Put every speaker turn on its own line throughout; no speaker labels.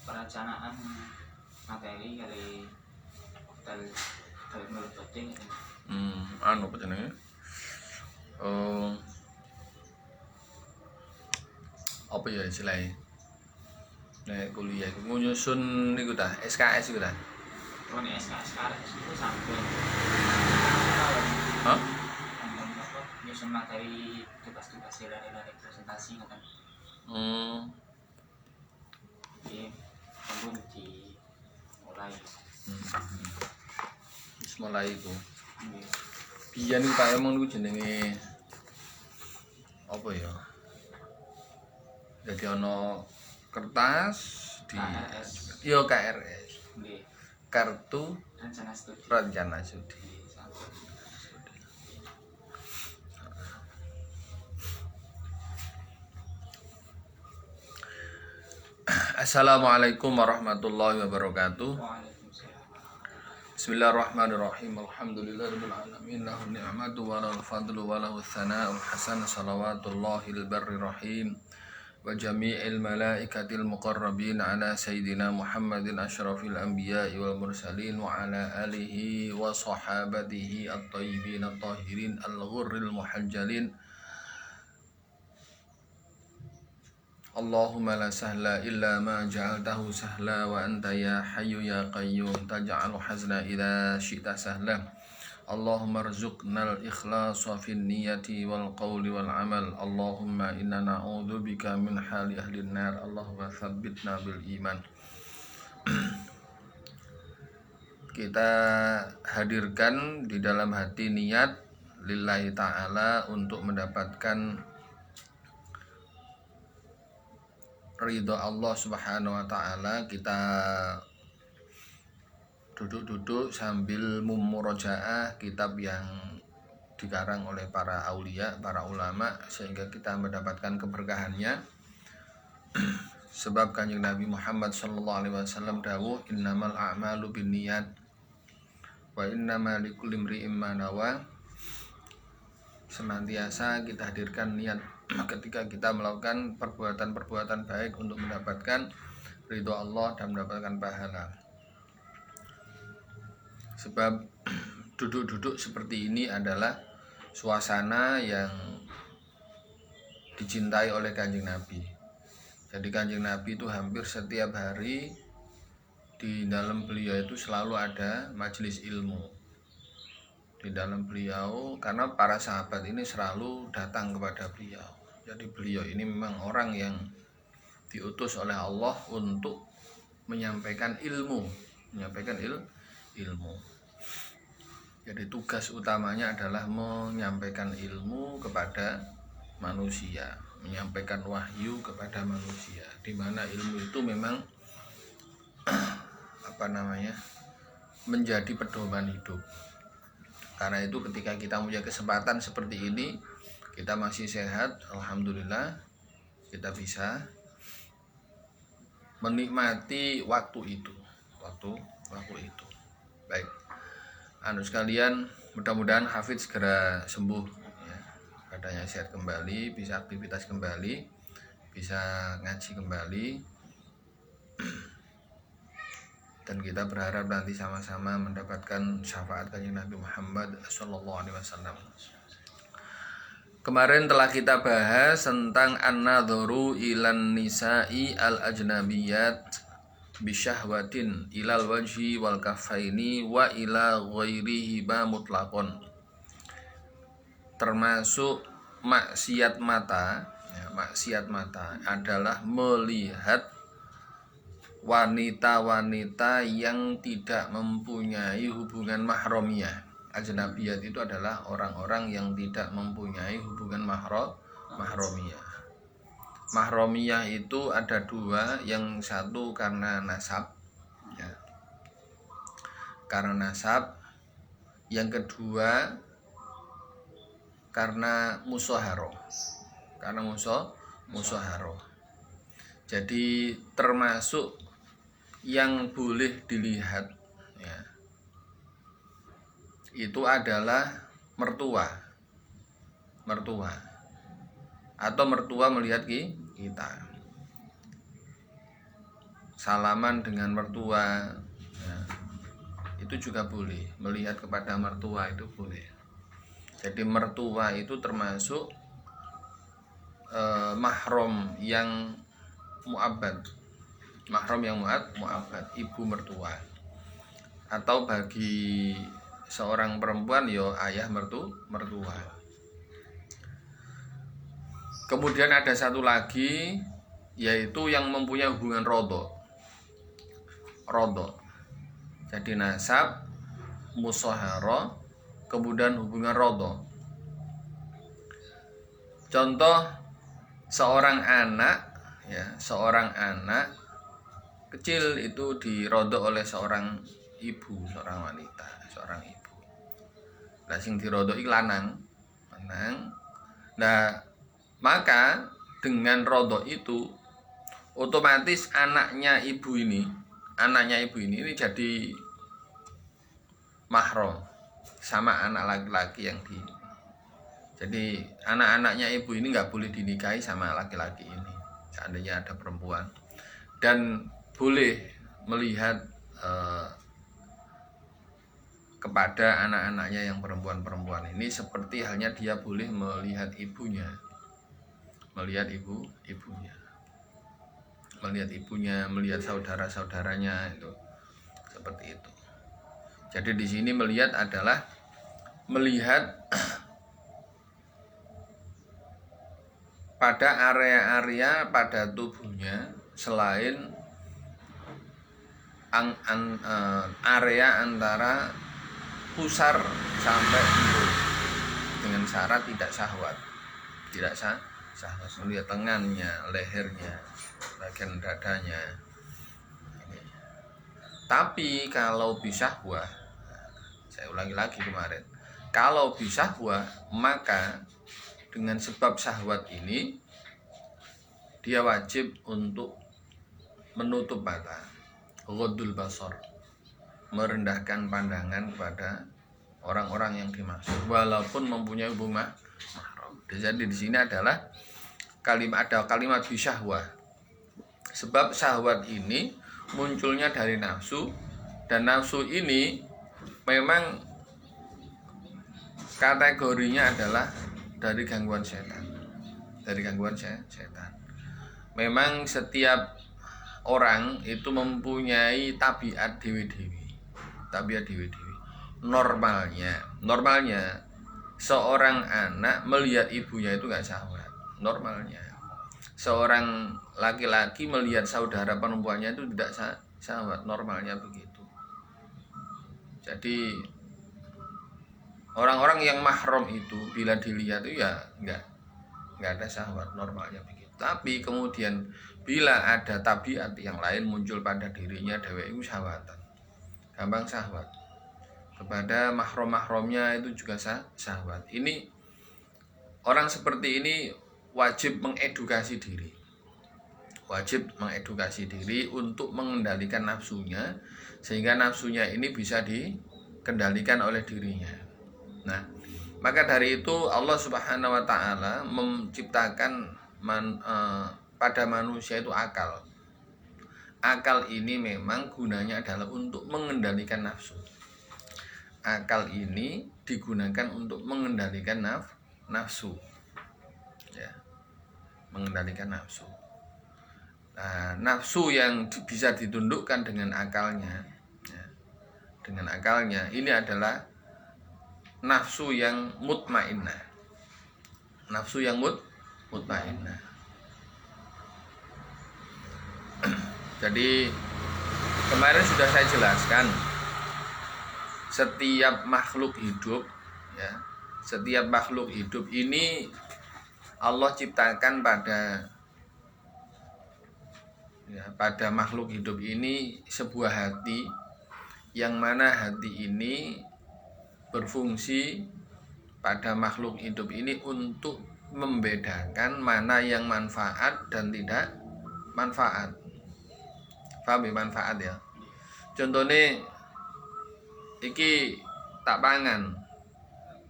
perencanaan materi kali hotel melebitin
anu apa jenenge? Apa ya istilahnya? Nek kuliah iku nyusun niku ta, SKS iku ta.
oh ini SKS sekarang itu sampai
Hah?
nyusun materi tugas-tugas dari presentasi kan jadi perlu dimulai
Wis mulai iku. Biyen iku Pak emang niku jenenge apa ya? Jadi ana kertas di
KRS.
yo KRS.
Nggih,
Kartu
rencana studi
rencana studi. Assalamualaikum warahmatullahi wabarakatuh.
Waalaikumsalam.
Bismillahirrahmanirrahim. Alhamdulillahirabbil alamin. Lahu ni'matu wa lahu fadlu wa lahu tsana'ul hasan. Shalawatullahil barri rahim. Wa jami'il malaikatil muqarrabin ala sayyidina Muhammadin asyrafil anbiya'i wal mursalin wa ala alihi wa sahabatihi at-tayyibin at-tahirin al-ghurril muhajjalin. Allahumma la sahla illa ma ja'altahu sahla wa anta ya hayyu ya qayyum taj'alu hazna idza syi'ta sahla. Allahumma rzuqnal ikhlasa fin niyyati wal qawli wal amal. Allahumma inna na'udzubika min hali ahli nar. Allahumma tsabbitna bil iman. Kita hadirkan di dalam hati niat lillahi ta'ala untuk mendapatkan ridho Allah Subhanahu wa taala. Kita duduk-duduk sambil mumurojaah kitab yang dikarang oleh para aulia, para ulama, sehingga kita mendapatkan keberkahannya. Sebab Kanjeng Nabi Muhammad sallallahu alaihi wasallam dawuh, innamal a'malu binniyat wa innamal likulli imri'in ma nawa. Senantiasa kita hadirkan niat ketika kita melakukan perbuatan-perbuatan baik untuk mendapatkan ridho Allah dan mendapatkan pahala. Sebab duduk-duduk seperti ini adalah suasana yang dicintai oleh Kanjeng Nabi. Jadi Kanjeng Nabi itu hampir setiap hari di dalam beliau itu selalu ada majelis ilmu di dalam beliau, karena para sahabat ini selalu datang kepada beliau. Jadi beliau ini memang orang yang diutus oleh Allah untuk menyampaikan ilmu, ilmu. Jadi tugas utamanya adalah menyampaikan ilmu kepada manusia, menyampaikan wahyu kepada manusia, di mana ilmu itu memang menjadi pedoman hidup. Karena itu ketika kita punya kesempatan seperti ini, kita masih sehat, alhamdulillah, kita bisa menikmati waktu itu. Baik, sekalian, mudah-mudahan Hafidz segera sembuh ya. Badannya sehat kembali, bisa aktivitas kembali, bisa ngaji kembali. Dan kita berharap nanti sama-sama mendapatkan syafaat Kanjeng Nabi Muhammad sallallahu alaihi wasallam. Kemarin telah kita bahas tentang an-nadhuru ilan nisa'i al-ajnabiyat bisyahwatin ilal wajhi wal kaffaini wa ila ghairihi ba mutlaqon. Termasuk maksiat mata adalah melihat wanita-wanita yang tidak mempunyai hubungan mahramiyah. Ajnabiyat itu adalah orang-orang yang tidak mempunyai hubungan mahramiyah. Mahramiyah itu ada dua, yang satu karena nasab ya. Karena nasab, yang kedua karena musaharoh. Jadi termasuk yang boleh dilihat ya, itu adalah mertua atau mertua melihat kita. salaman dengan mertua, ya, itu juga boleh. Melihat kepada mertua itu boleh. Jadi mertua itu termasuk mahram yang mu'abbad. Mahram yang mu'abbad, ibu mertua. Atau bagi seorang perempuan yo ayah mertua. Kemudian ada satu lagi, yaitu yang mempunyai hubungan rodho. Jadi nasab, musahara, kemudian hubungan rodho. Contoh seorang anak kecil itu dirodho oleh seorang ibu, seorang wanita, seorang ibu. Nah, sing dirodho iki lanang. Nah, maka dengan rodho itu otomatis anaknya ibu ini jadi mahram sama anak laki-laki yang jadi anak-anaknya ibu ini nggak boleh dinikahi sama laki-laki ini seandainya ada perempuan, dan boleh melihat kepada anak-anaknya yang perempuan ini seperti halnya dia boleh melihat ibunya, melihat saudara-saudaranya, itu seperti itu. Jadi di sini melihat adalah melihat pada area-area pada tubuhnya selain area antara pusar sampai embul, dengan syarat tidak syahwat, melihat lengannya, lehernya, bagian dadanya. Tapi kalau bisyahwah, saya ulangi lagi kemarin, kalau bisyahwah maka dengan sebab syahwat ini dia wajib untuk menutup mata, ghaddul basar, merendahkan pandangan kepada orang-orang yang dimaksud walaupun mempunyai hubungan mahram. Jadi di sini adalah kalimat bisyahwah. Sebab syahwat ini munculnya dari nafsu, dan nafsu ini memang kategorinya adalah dari gangguan setan. Memang setiap orang itu mempunyai tabiat dewi-dewi. Normalnya seorang anak melihat ibunya itu nggak syahwat. Normalnya seorang laki-laki melihat saudara perempuannya itu tidak syahwat. Normalnya begitu. Jadi orang-orang yang mahram itu bila dilihat itu ya nggak ada syahwat, normalnya begitu. Tapi kemudian bila ada tabiat yang lain muncul pada dirinya, dewe itu syahwatan, gampang syahwat. Kepada mahram-mahramnya itu juga syahwat. Ini orang seperti ini wajib mengedukasi diri untuk mengendalikan nafsunya, sehingga nafsunya ini bisa dikendalikan oleh dirinya. Nah, maka dari itu Allah Subhanahu wa taala menciptakan pada manusia itu akal. Akal ini memang gunanya adalah untuk mengendalikan nafsu. Akal ini digunakan untuk mengendalikan nafsu. Ya. Mengendalikan nafsu. Nah, nafsu yang bisa ditundukkan dengan akalnya, ya, ini adalah nafsu yang mutmainnah. Jadi kemarin sudah saya jelaskan, setiap makhluk hidup ini Allah ciptakan pada makhluk hidup ini sebuah hati, yang mana hati ini berfungsi pada makhluk hidup ini untuk membedakan mana yang manfaat dan tidak manfaat. Paham ya, manfaat ya? Contohnya iki tak pangan,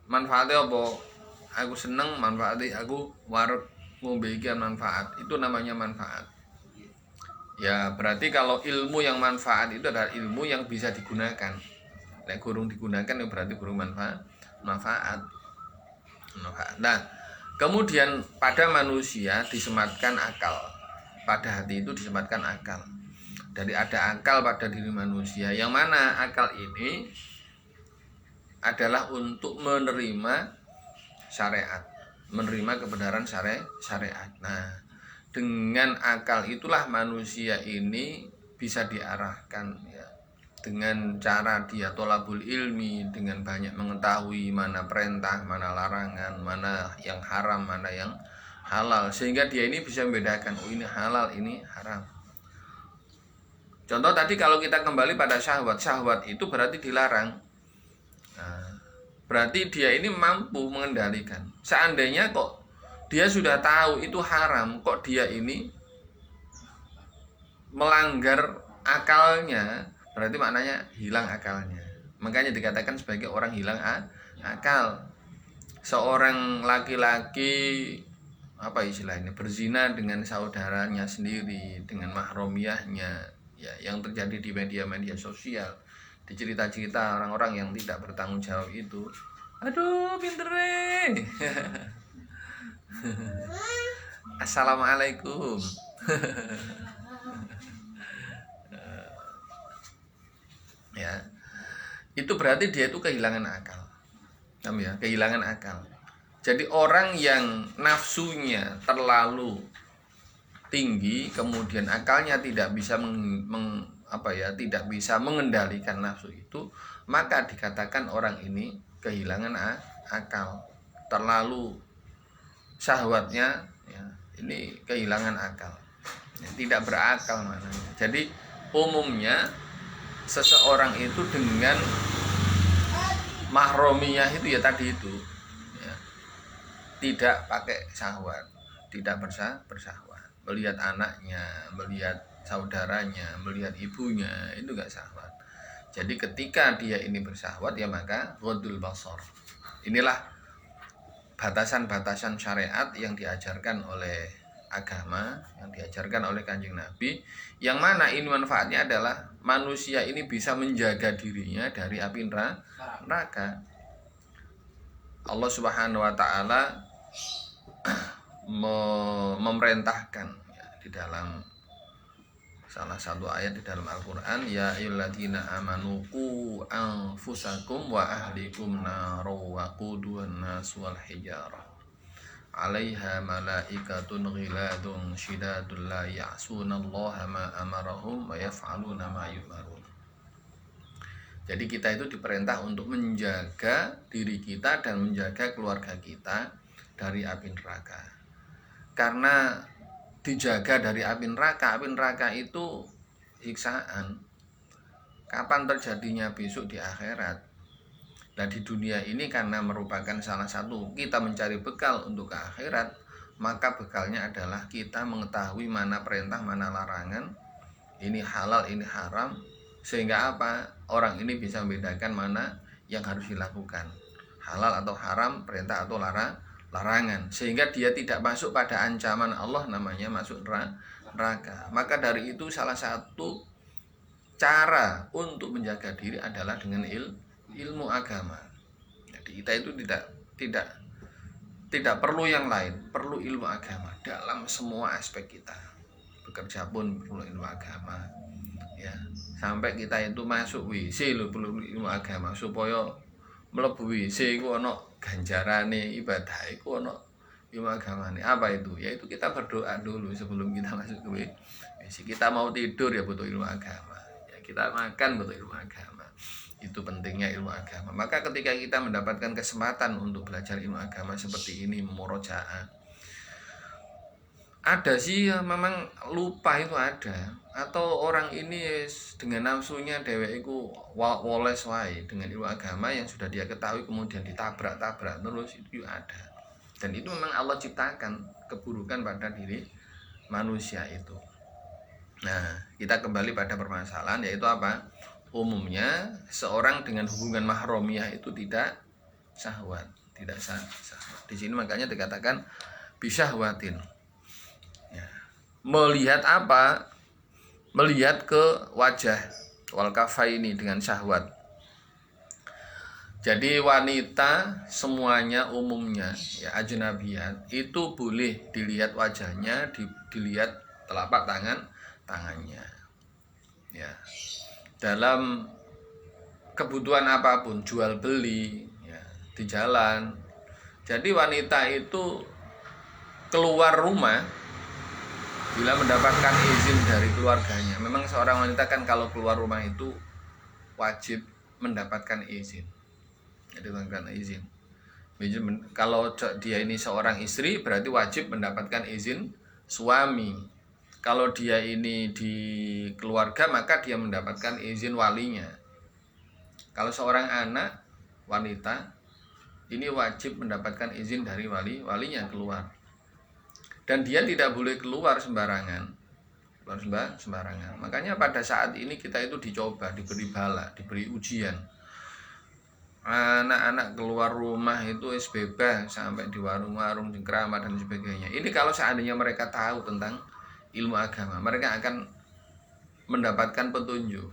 manfaatnya apa? Aku seneng, manfaatnya aku wareg ngombe iki manfaat. Itu namanya manfaat. Ya berarti kalau ilmu yang manfaat itu adalah ilmu yang bisa digunakan. Nek gurung digunakan ya berarti gurung manfaat. Nah, kemudian pada manusia disematkan akal. Pada hati itu disematkan akal. Jadi ada akal pada diri manusia. Yang mana akal ini adalah untuk menerima syariat, menerima kebenaran syariat. Nah, dengan akal itulah manusia ini bisa diarahkan ya, dengan cara dia tolabul ilmi, dengan banyak mengetahui mana perintah, mana larangan, mana yang haram, mana yang halal, sehingga dia ini bisa membedakan, oh ini halal, ini haram. Contoh tadi kalau kita kembali pada syahwat, syahwat itu berarti dilarang. Nah, berarti dia ini mampu mengendalikan. Seandainya kok dia sudah tahu itu haram, kok dia ini melanggar akalnya, berarti maknanya hilang akalnya. Makanya dikatakan sebagai orang hilang akal. Seorang laki-laki apa istilahnya berzina dengan saudaranya sendiri, dengan mahromiyahnya, ya yang terjadi di media-media sosial, di cerita-cerita orang-orang yang tidak bertanggung jawab itu. Aduh, pintere. Assalamualaikum. Ya, itu berarti dia itu kehilangan akal. Ya, kehilangan akal. Jadi orang yang nafsunya terlalu tinggi, kemudian akalnya tidak bisa tidak bisa mengendalikan nafsu itu, maka dikatakan orang ini kehilangan akal. Terlalu syahwatnya ya, ini kehilangan akal ya, tidak berakal maknanya. Jadi umumnya seseorang itu dengan mahromiyah itu ya tadi itu ya, tidak pakai syahwat, tidak bersahwat, melihat anaknya, melihat saudaranya, melihat ibunya, itu gak syahwat. Jadi ketika dia ini bersahwat ya maka ghadul basar. Inilah batasan-batasan syariat yang diajarkan oleh agama, yang diajarkan oleh Kanjeng Nabi, yang mana ini manfaatnya adalah manusia ini bisa menjaga dirinya dari api neraka. Allah Subhanahu wa taala memerintahkan ya, di dalam salah satu ayat di dalam Al-Qur'an, ya ayyuhalladzina amanu qu anfusakum wa ahlikum naro wa quduhan nas wal hijarah 'alaiha malaikatun ghiladun shidadul la ya'sunallaha ma amarahum wa yaf'aluna ma yu'marun. Jadi kita itu diperintah untuk menjaga diri kita dan menjaga keluarga kita dari api neraka. Karena dijaga dari api neraka itu siksaan. Kapan terjadinya besok di akhirat? Nah di dunia ini karena merupakan salah satu kita mencari bekal untuk ke akhirat, maka bekalnya adalah kita mengetahui mana perintah, mana larangan, ini halal, ini haram, sehingga apa? Orang ini bisa membedakan mana yang harus dilakukan, halal atau haram, perintah atau larangan, sehingga dia tidak masuk pada ancaman Allah namanya masuk neraka. Maka dari itu salah satu cara untuk menjaga diri adalah dengan ilmu agama. Jadi kita itu tidak perlu yang lain, perlu ilmu agama dalam semua aspek kita. Bekerja pun perlu ilmu agama. Ya, sampai kita itu masuk WC perlu ilmu agama supaya mlebu WC iku ana ganjarane ibadah iku ana ilmu agamane. Apa itu? Yaitu kita berdoa dulu sebelum kita masuk ke WC. Kita mau tidur ya butuh ilmu agama. Ya, kita makan butuh ilmu agama. Itu pentingnya ilmu agama. Maka ketika kita mendapatkan kesempatan untuk belajar ilmu agama seperti ini, murojaah, ada sih ya, memang lupa itu ada, atau orang ini dengan nafsunya dheweke iku woles wae dengan ilmu agama yang sudah dia ketahui kemudian ditabrak-tabrak terus, itu ada. Dan itu memang Allah ciptakan keburukan pada diri manusia itu. Nah, kita kembali pada permasalahan, yaitu apa? Umumnya seorang dengan hubungan mahromiyah itu tidak syahwat, tidak syahwat. Di sini makanya dikatakan bisyahwatin. Ya. Melihat apa? melihat ke wajah wal kafaini dengan syahwat. Jadi wanita semuanya umumnya ya ajnabiyat itu boleh dilihat wajahnya, dilihat telapak tangannya. Ya. Dalam kebutuhan apapun, jual beli ya, di jalan. Jadi wanita itu keluar rumah bila mendapatkan izin dari keluarganya. Memang seorang wanita kan kalau keluar rumah itu wajib mendapatkan izin. Jadi mendapatkan izin. Kalau dia ini seorang istri berarti wajib mendapatkan izin suami. Kalau dia ini di keluarga maka dia mendapatkan izin walinya. Kalau seorang anak wanita ini wajib mendapatkan izin dari walinya keluar. Dan dia tidak boleh keluar sembarangan. Makanya pada saat ini kita itu dicoba, diberi bala, diberi ujian. Anak-anak keluar rumah itu bebas sampai di warung-warung, di keramat dan sebagainya. Ini kalau seandainya mereka tahu tentang ilmu agama, mereka akan mendapatkan petunjuk.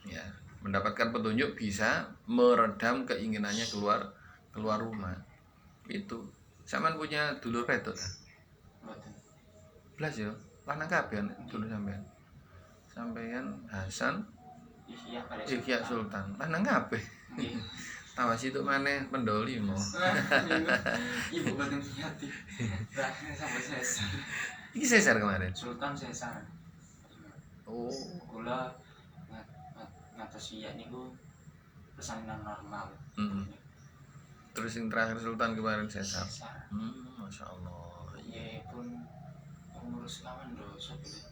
Ya, mendapatkan petunjuk bisa meredam keinginannya keluar rumah. Itu. Sampean punya dulur wedok ta?
Mboten.
Blas yo, lanang kabeh dulur sampean. Sampean Hasan Ihya Sultan. Lanang kabeh.
Nggih.
Awas itu maneh pendoli mo.
Ibu mboten hati. Sampai sesar.
Iki sesar kemarin.
Sultan sesar.
Oh,
Kula ngatos iya niku persalinan normal.
Terus yang terakhir Sultan kemarin sesar.
Sesar.
Masya Allah.
Iya pun ngurus lawan dosa gitu.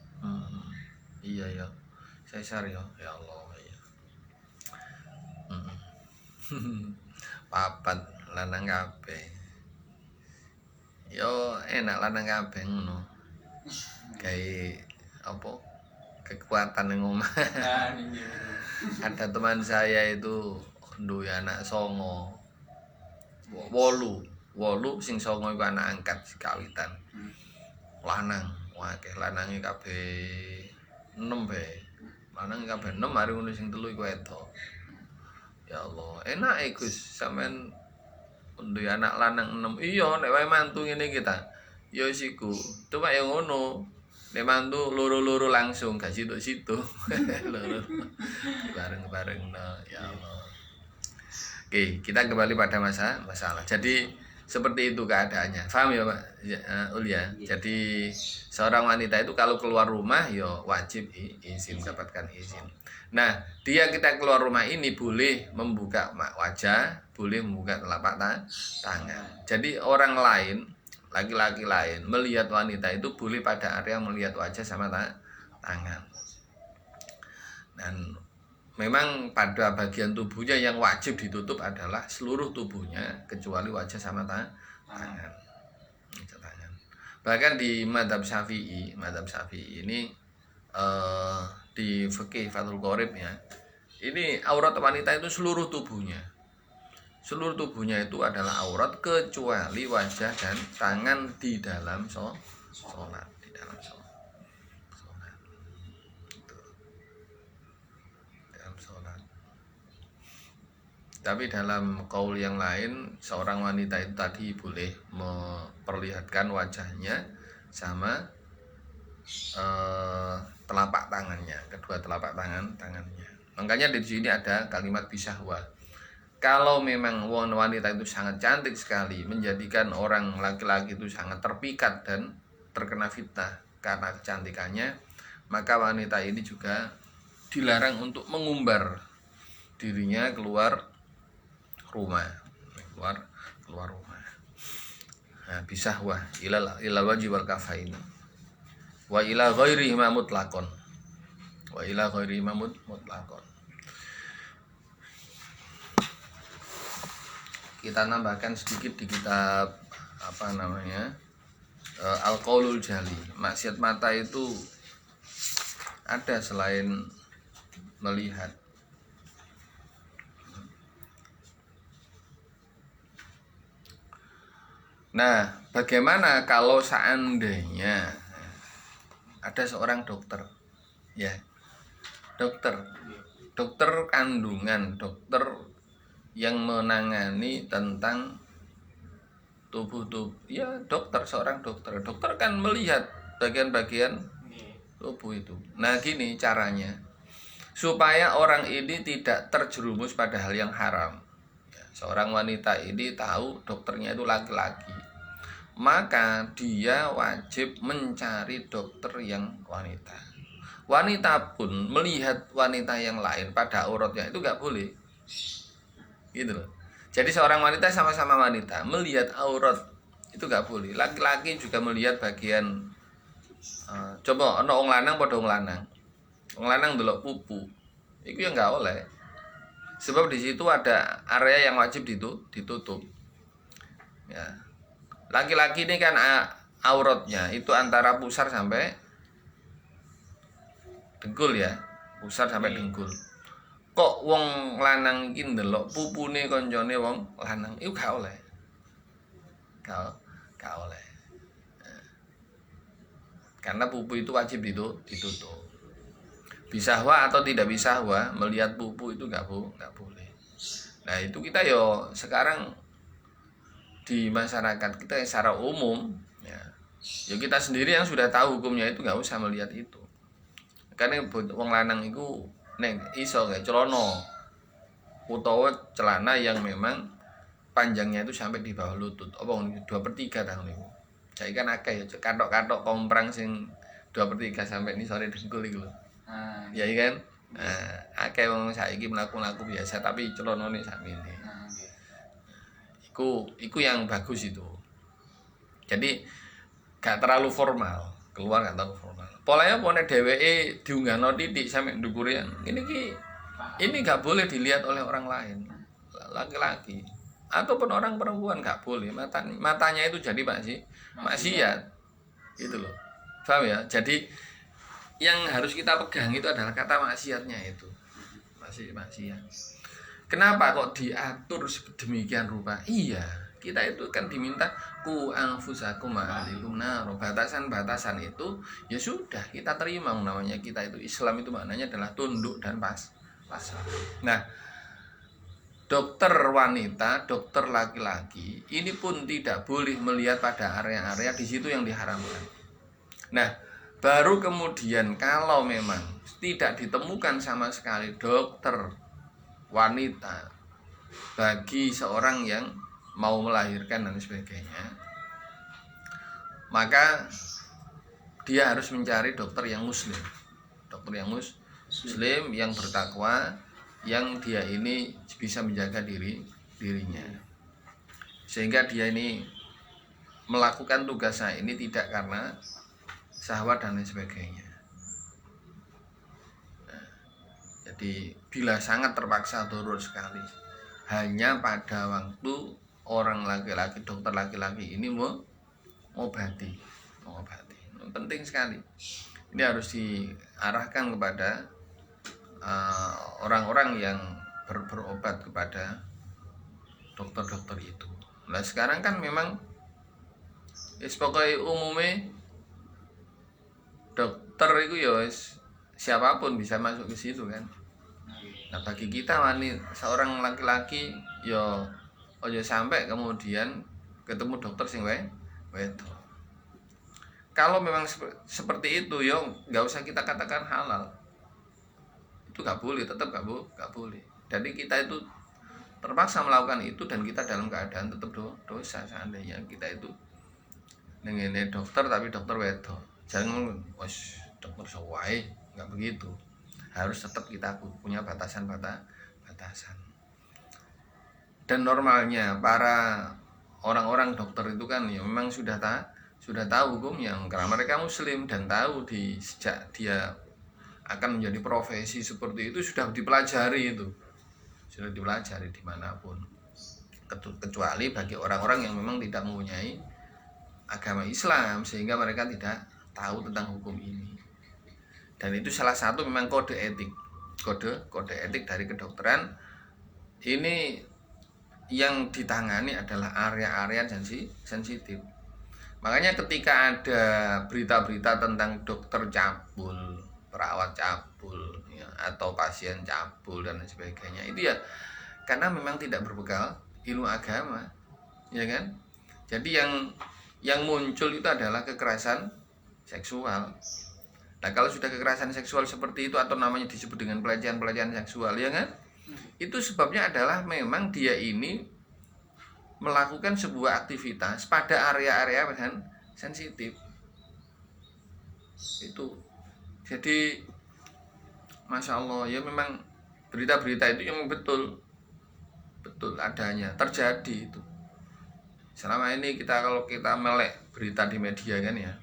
Iya ya. Sesar ya. Ya Allah ya. Papat lanang kabeh. Yo enak lanang kabeh ngono. Kayak apa? Kekuatan yang omah. Ada teman saya itu duwe anak songo. Wolu sing songo iku anak angkat kawitan. Lanang, akeh lanange kabeh 6 bae. Lanang kabeh 6 mari ngono sing 3 iku wedok. Ya Allah, enak Gus sampean duwe anak lanang 6. Iya nek wae mantu ngene iki ta. Ya wis iku. Cuma ya ngono. Nek mantu loro-loro langsung gak situ-situ. Loro. Bareng-bareng ya Allah. Oke, kita kembali pada masalah. Jadi seperti itu keadaannya. Paham ya Pak Ulia? Jadi seorang wanita itu kalau keluar rumah ya wajib izin, mendapatkan izin. Nah, kita keluar rumah ini boleh membuka wajah, boleh membuka telapak tangan. Jadi orang lain, laki-laki lain melihat wanita itu boleh pada area melihat wajah sama tangan. Dan memang pada bagian tubuhnya yang wajib ditutup adalah seluruh tubuhnya kecuali wajah sama tangan. Bahkan di mazhab Syafi'i ini di fikih Fathul Qorib ya. Ini aurat wanita itu seluruh tubuhnya. Seluruh tubuhnya itu adalah aurat kecuali wajah dan tangan di dalam sholat, di dalam sholat. Tapi dalam qaul yang lain seorang wanita itu tadi boleh memperlihatkan wajahnya sama telapak tangannya, kedua telapak tangannya. Makanya di sini ada kalimat bisahwa. Kalau memang wanita itu sangat cantik sekali, menjadikan orang laki-laki itu sangat terpikat dan terkena fitnah karena kecantikannya, maka wanita ini juga dilarang untuk mengumbar dirinya keluar rumah. Nah, bisahwa ilal wajhi wal kafaini wa ila ghairi ma mutlaqon. Kita nambahkan sedikit di kitab Al-Qaulul Jali. Maksiat mata itu ada selain melihat. Nah, bagaimana kalau seandainya ada seorang dokter, ya, dokter kandungan, dokter yang menangani tentang tubuh ya dokter, seorang dokter kan melihat bagian-bagian tubuh itu. Nah gini caranya supaya orang ini tidak terjerumus pada hal yang haram. Seorang wanita ini tahu dokternya itu laki-laki, maka dia wajib mencari dokter yang wanita. Wanita pun melihat wanita yang lain pada auratnya itu nggak boleh, gitu loh. Jadi seorang wanita sama-sama wanita melihat aurat itu nggak boleh. Laki-laki juga melihat bagian coba ono wong lanang padha wong lanang delok pupu, itu yang nggak oleh. Sebab di situ ada area yang wajib ditutup. Ya. Laki-laki ini kan auratnya itu antara pusar sampai dengkul ya, pusar sampai dengkul. Kok wong lanang iki ndelok pupune koncone wong lanang, iku gak oleh. Gak oleh. Karena pupu itu wajib ditutup. Bisahwa atau tidak bisahwa melihat pupu itu nggak boleh. Nah itu kita yo sekarang di masyarakat kita secara umum ya kita sendiri yang sudah tahu hukumnya itu nggak usah melihat itu. Karena wong lanang itu neng iso kayak celana utawa celana yang memang panjangnya itu sampai di bawah lutut. Apa 2/3 tahun itu. Jadi kan akeh ya katok-katok komprang sing 2/3 sampai ini sore dengkul itu. Ya kan? Nah, akeh wong saiki mlaku-mlaku biasa tapi celanane sakmene. Iku yang bagus itu. Jadi gak terlalu formal, keluar gak terlalu formal. Polanya nek dheweke diunggahno titik sampe ndukure ini gak boleh dilihat oleh orang lain. Laki-laki ataupun orang perempuan gak boleh. Matanya itu jadi maksiat. Gitu loh. Paham ya? Jadi yang harus kita pegang itu adalah kata maksiatnya itu. Maksiat. Kenapa kok diatur sedemikian rupa? Iya, kita itu kan diminta ku anfusakum ahlikum nar. Batasan-batasan itu ya sudah kita terima, namanya kita itu Islam itu maknanya adalah tunduk dan pasrah. Nah, dokter wanita, dokter laki-laki ini pun tidak boleh melihat pada area-area di situ yang diharamkan. Nah, baru kemudian kalau memang tidak ditemukan sama sekali dokter wanita bagi seorang yang mau melahirkan dan sebagainya, maka dia harus mencari dokter yang muslim. Dokter yang muslim yang bertakwa, yang dia ini bisa menjaga dirinya. Sehingga dia ini melakukan tugasnya ini tidak karena syahwat dan lain sebagainya. Nah, jadi bila sangat terpaksa darurat sekali, hanya pada waktu orang laki-laki, dokter laki-laki ini mau mengobati. Penting sekali. Ini harus diarahkan kepada orang-orang yang berobat kepada dokter-dokter itu. Nah sekarang kan memang pokoknya umumnya dokter itu ya siapapun bisa masuk ke situ kan. Nah bagi kita seorang laki-laki ya ojo sampai kemudian ketemu dokter sing wedok. Kalau memang seperti itu ya nggak usah kita katakan halal. Itu nggak boleh, tetap nggak boleh. Jadi kita itu terpaksa melakukan itu dan kita dalam keadaan tetap dosa seandainya kita itu dengan dokter tapi dokter wedok. Jangan dokter sesuai, nggak begitu. Harus tetap kita punya batasan. Dan normalnya para orang-orang dokter itu kan ya memang sudah tahu hukumnya karena mereka muslim dan tahu sejak dia akan menjadi profesi seperti itu sudah dipelajari dimanapun, kecuali bagi orang-orang yang memang tidak mempunyai agama Islam sehingga mereka tidak tahu tentang hukum ini. Dan itu salah satu memang kode etik dari kedokteran ini yang ditangani adalah area-area sensitif. Makanya ketika ada berita-berita tentang dokter cabul, perawat cabul ya, atau pasien cabul dan sebagainya. Itu ya karena memang tidak berbekal ilmu agama, ya kan? Jadi yang muncul itu adalah kekerasan seksual. Nah, kalau sudah kekerasan seksual seperti itu atau namanya disebut dengan pelecehan seksual, ya kan? Itu sebabnya adalah memang dia ini melakukan sebuah aktivitas pada area-area yang sensitif. Itu. Jadi Masya Allah, ya memang berita-berita itu yang betul adanya, terjadi itu. Selama ini kalau kita melek berita di media kan ya,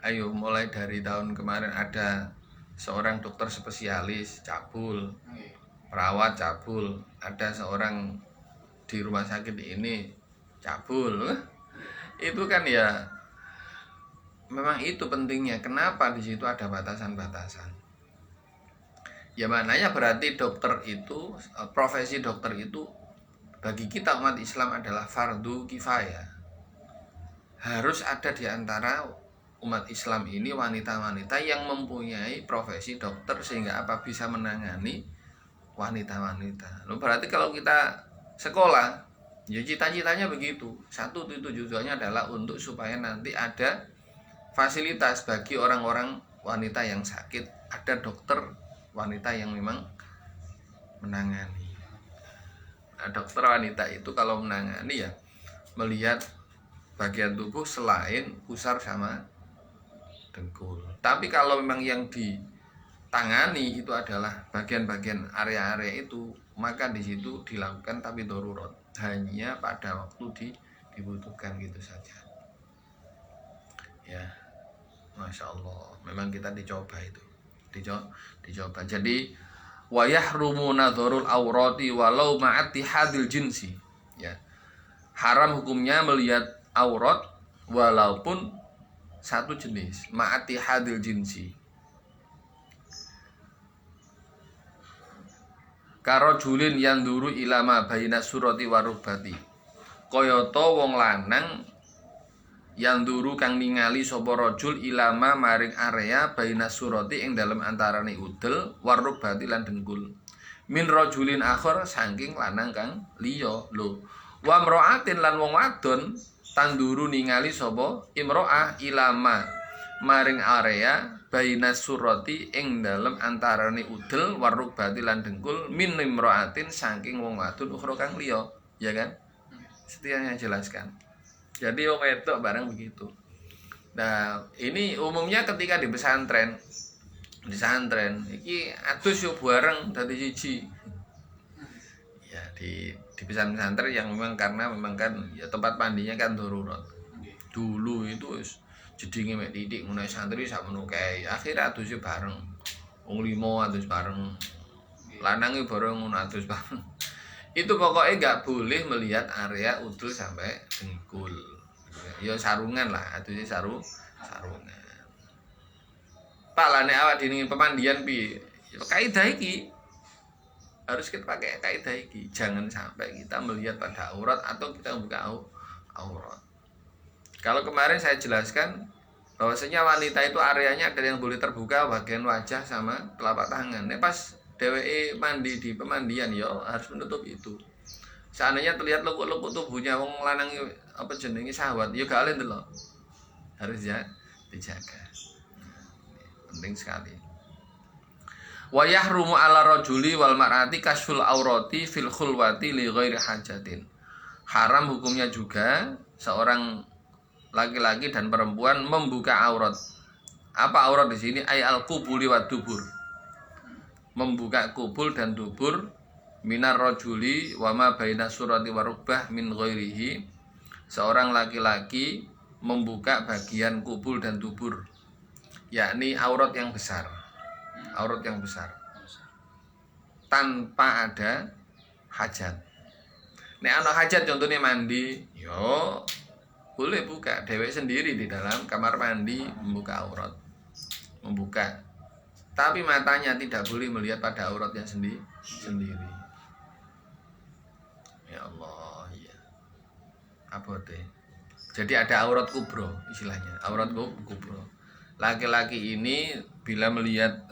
ayo mulai dari tahun kemarin ada seorang dokter spesialis cabul, perawat cabul, ada seorang di rumah sakit ini cabul. Itu kan ya memang itu pentingnya. Kenapa di situ ada batasan-batasan? Ya maknanya berarti dokter itu, profesi dokter itu bagi kita umat Islam adalah fardu kifayah. Harus ada di antara umat Islam ini wanita-wanita yang mempunyai profesi dokter sehingga apa bisa menangani wanita-wanita. Loh, berarti kalau kita sekolah, ya cita-citanya begitu. Satu tujuannya adalah untuk supaya nanti ada fasilitas bagi orang-orang wanita yang sakit, ada dokter wanita yang memang menangani. Nah, dokter wanita itu kalau menangani ya melihat bagian tubuh selain pusar sama dengkul. Tapi kalau memang yang ditangani itu adalah bagian-bagian area-area itu, maka di situ dilakukan tapi darurat, hanya pada waktu dibutuhkan gitu saja. Ya, Masya Allah, memang kita dicoba itu, dicoba. Jadi wa yahrumu nadharul aurati walau ma'ati hadil jinsi. Ya. Haram hukumnya melihat aurat walaupun satu jenis, ma'ati hadil jinsi. Karojulin yanduru ilama baina surati warubati. Kayata wong lanang yanduru kang ningali sapa rajul ilama maring area baina surati ing dalem antarane udel warubati lan dengkul. Min rajulin akhir saking lanang kang liya lho. Wa mraatin lan wong wadon tanduru ningali sapa imro'ah ilama maring area baina surati ing dalem antarane udel warubati lan dengkul min imro'atin saking wong wadon ukhra kang liya, ya kan? Setidaknya jelaskan. Jadi wong wedok barang begitu. Nah, ini umumnya ketika di pesantren iki adus yo bareng dadi siji. Ya di pesantren yang memang karena memang kan ya tempat mandinya kan darurat. Dulu itu wis jedinge mek titik ngono santri sak meno kae. Akhire adus bareng. Wong 5 adus bareng. Lanange bareng ngono adus bareng. Itu pokoknya nggak boleh melihat area udul sampai dengkul. Ya sarungan lah, adusnya sarungan. Pak lah nek awak dhewe pemandian piye? Ya kaidah iki. Harus kita pakai kaidah iki. Jangan sampai kita melihat pada aurat atau kita membuka aurat. Kalau kemarin saya jelaskan bahwasanya wanita itu areanya ada yang boleh terbuka bagian wajah sama telapak tangan. Nek pas dheweke mandi di pemandian ya harus menutup itu. Seandainya terlihat lekuk-lekuk tubuhnya wong lanang apa jenenge syahwat ya gak oleh ndelok. Harus ya dijaga. Penting sekali. Wa yahrumu 'ala rajuli wal mar'ati kasful aurati fil khulwati li ghairi hajatin. Haram hukumnya juga seorang laki-laki dan perempuan membuka aurat. Apa aurat di sini? Ay al-qubuli wa dubur. Membuka kubul dan dubur minar rajuli wa ma baina surati wa rubbah min ghairihi. Seorang laki-laki membuka bagian kubul dan dubur, yakni aurat yang besar. Aurat yang besar. Tanpa ada hajat. Nek ana hajat contohnya mandi, yo boleh buka dewek sendiri di dalam kamar mandi membuka aurat. Membuka. Tapi matanya tidak boleh melihat pada auratnya sendiri. Ya Allah, ya. Apa deh? Jadi ada aurat kubro istilahnya, aurat kubro. laki-laki ini bila melihat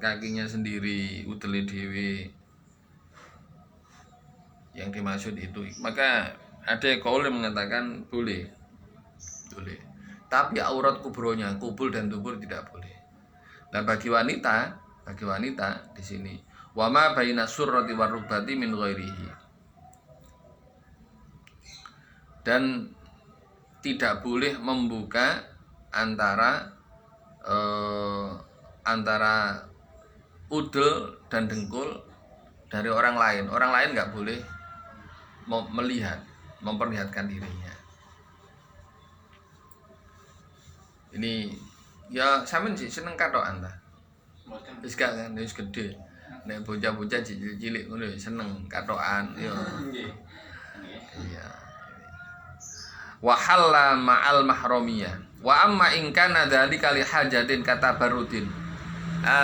kakinya sendiri utele dewe yang dimaksud itu, maka ada kaul yang mengatakan boleh. Tapi aurat kubronya, kubul dan dubur tidak boleh. Nah bagi wanita di sini wama baina surrati warubati min ghairihi, dan tidak boleh membuka antara udel dan dengkul dari orang lain. Orang lain nggak boleh memperlihatkan dirinya. Ini ya sampean sih seneng katokan ta.
Mboten.
Wis gak kan wis gede. Nek bocah-bocah cilik ngono seneng katokan ya.
Nggih.
Iya. Wa halla ma'al mahramiyah. Wa amma in kana dzalika li hajatin katabarudin.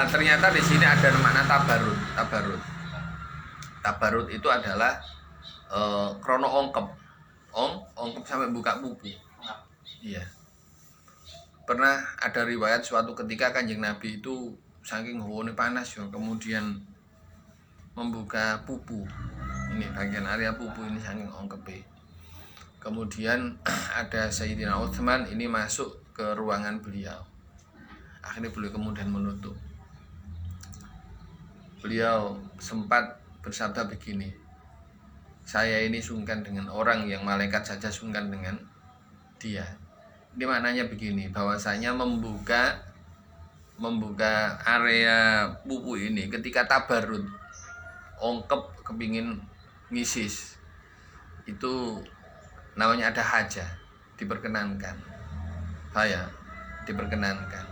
Ternyata di sini ada makna tabarut. Tabarut itu adalah krono ongkep. Ongkep sampai buka pupu. Iya. Pernah ada riwayat suatu ketika Kanjeng Nabi itu saking hawane panas ya, kemudian membuka pupu. Ini bagian area pupu ini saking ongkepe. Kemudian ada Sayyidina Utsman ini masuk ke ruangan beliau. Akhirnya beliau kemudian menutup. Beliau sempat bersabda begini, saya ini sungkan dengan orang yang malaikat saja sungkan dengan dia. Ini maknanya begini, bahwasanya membuka area pupu ini ketika tabarut, ongkep kepingin ngisis, itu namanya ada hajah, diperkenankan. Diperkenankan.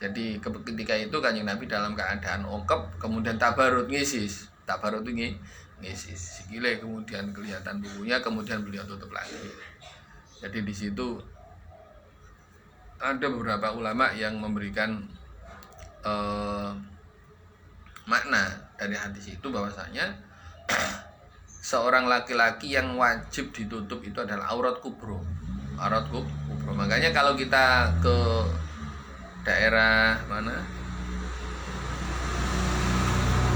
Jadi ketika itu Kanjeng Nabi dalam keadaan ongkep, kemudian tabarut ngisis. Tabarut ini ngisis. Sikile kemudian kelihatan pupunya, kemudian beliau tutup lagi. Jadi di situ ada beberapa ulama yang memberikan makna dari hadis itu bahwasanya seorang laki-laki yang wajib ditutup itu adalah aurat kubro. Makanya kalau kita ke daerah mana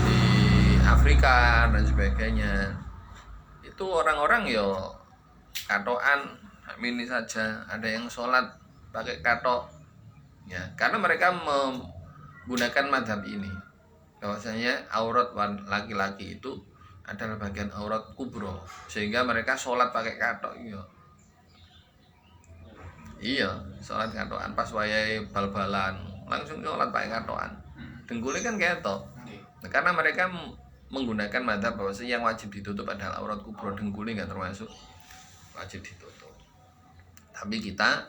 di Afrika dan sebagainya, itu orang-orang yo katoan ini saja, ada yang sholat pakai katok ya, karena mereka menggunakan mazhab ini bahwasanya aurat laki-laki itu adalah bagian aurat kubro, sehingga mereka sholat pakai katok. Iya sholat katokan pas wayahe bal-balan langsung sholat pakai katokan, dengkulnya kan ketok. Nah, karena mereka menggunakan mazhab bahwasanya yang wajib ditutup adalah aurat kubro, dengkulnya nggak termasuk wajib ditutup. Tapi kita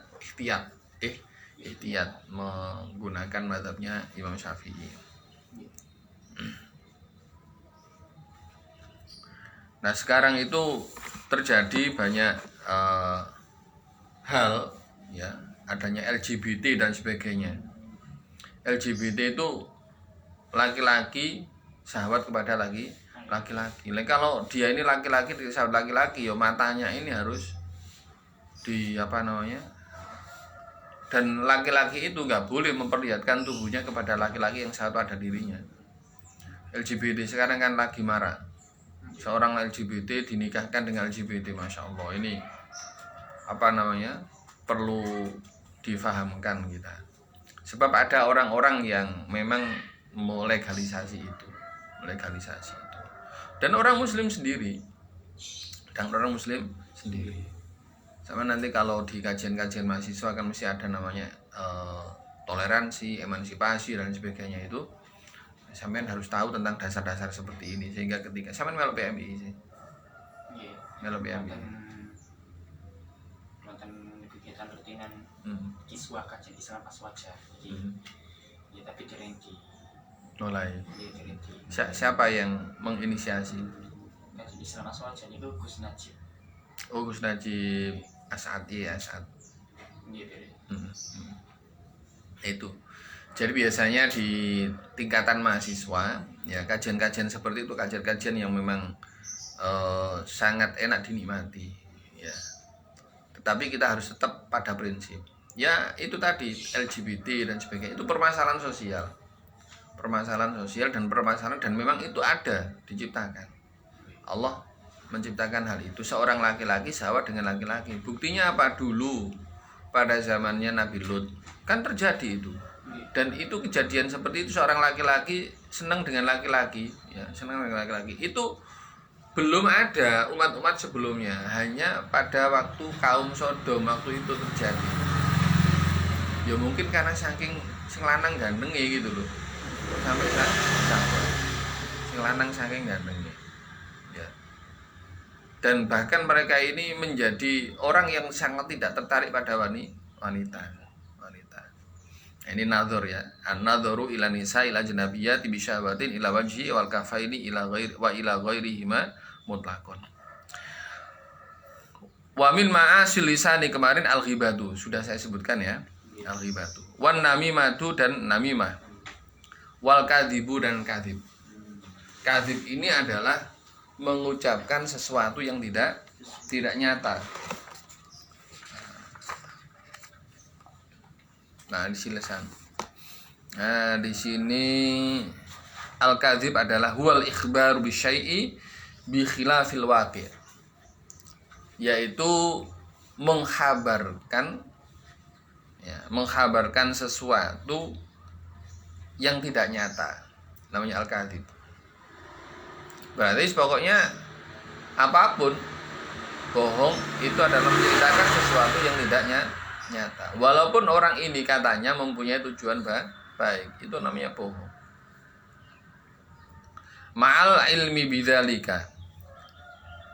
ihtiyat menggunakan mazhabnya Imam Syafi'i. Nah sekarang itu terjadi banyak hal ya, adanya LGBT dan sebagainya. LGBT itu laki-laki sahabat kepada laki-laki. Kalau dia ini laki-laki sahabat laki-laki, ya matanya ini harus dan laki-laki itu nggak boleh memperlihatkan tubuhnya kepada laki-laki yang satu pada dirinya. LGBT sekarang kan lagi marak. Seorang LGBT dinikahkan dengan LGBT, masya Allah, ini perlu difahamkan kita. Sebab ada orang-orang yang memang melegalisasi itu, dan orang Muslim sendiri. Sama nanti kalau di kajian-kajian mahasiswa kan mesti ada namanya toleransi, emansipasi dan sebagainya. Itu sampean harus tahu tentang dasar-dasar seperti ini, sehingga ketika sampean melok PMI sih. Melok PMI.
Nonton kegiatan rutinan kiswah kajian Islam pas wajah. Ya tapi dirinci.
Mulai.
Dirinci.
Siapa yang menginisiasi?
Kajian Islam pas wajah itu Gus Najib.
Oh, Gus Najib As'ad. Itu. Jadi biasanya di tingkatan mahasiswa ya, kajian-kajian seperti itu kajian-kajian yang memang sangat enak dinikmati ya. Tetapi kita harus tetap pada prinsip ya itu tadi LGBT dan sebagainya, itu permasalahan sosial dan permasalahan, dan memang itu ada, diciptakan. Allah menciptakan hal itu, seorang laki-laki syahwat dengan laki-laki. Buktinya apa? Dulu pada zamannya Nabi Lut kan terjadi itu, dan itu kejadian seperti itu, seorang laki-laki senang dengan laki-laki, ya, senang dengan laki-laki. Itu belum ada umat-umat sebelumnya, hanya pada waktu kaum Sodom waktu itu terjadi. Ya mungkin karena saking sing lanang gantengnya gitu loh, sampai sampai sing lanang saking gantengnya, ya. Dan bahkan mereka ini menjadi orang yang sangat tidak tertarik pada wanita. Nah, ini nazar ya, an-nadharu ila nisa ila janabiyyati bi syahwatin ila wajhi wal kafaini ila ghairihima mutlaqan. Wa min ma'asil lisani, kemarin al-ghibatu sudah saya sebutkan ya, al-ghibatu. Wan namimatu, dan namimah. Wal kadhibu, dan kadhib. Kadhib ini adalah mengucapkan sesuatu yang tidak nyata. Nah, di sini Nah, di sini al-kadzib adalah huwal ikhbaru bi syai'i bi khilafil waqi', yaitu menghabarkan, ya, menghabarkan sesuatu yang tidak nyata, namanya al-kadzib. Berarti pokoknya apapun bohong itu adalah menceritakan sesuatu yang tidak nyata, walaupun orang ini katanya mempunyai tujuan baik, itu namanya bohong. Ma'al ilmi bidzalika,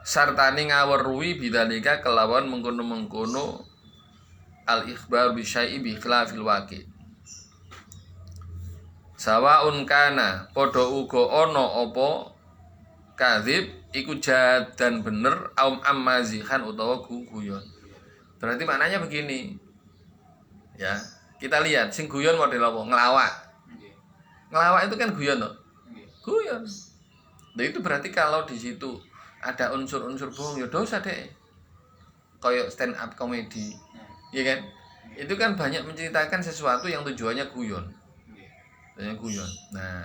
sartani ngaweruhi bidzalika kelawan mengkono-mengkono al ikhbar bi syai'i bi khilafil waqi'. Sawaun kana padha uga ana apa kadzib iku jahat dan bener aum ammazihan utawa guyon. Berarti maknanya begini, ya, kita lihat sing guyon model apa? Ngelawak itu kan guyon loh. Guyon. Nah, itu berarti kalau di situ ada unsur-unsur bohong, ya dosa deh. Kayak stand up comedy, ya kan? Itu kan banyak menceritakan sesuatu yang tujuannya guyon. Nah,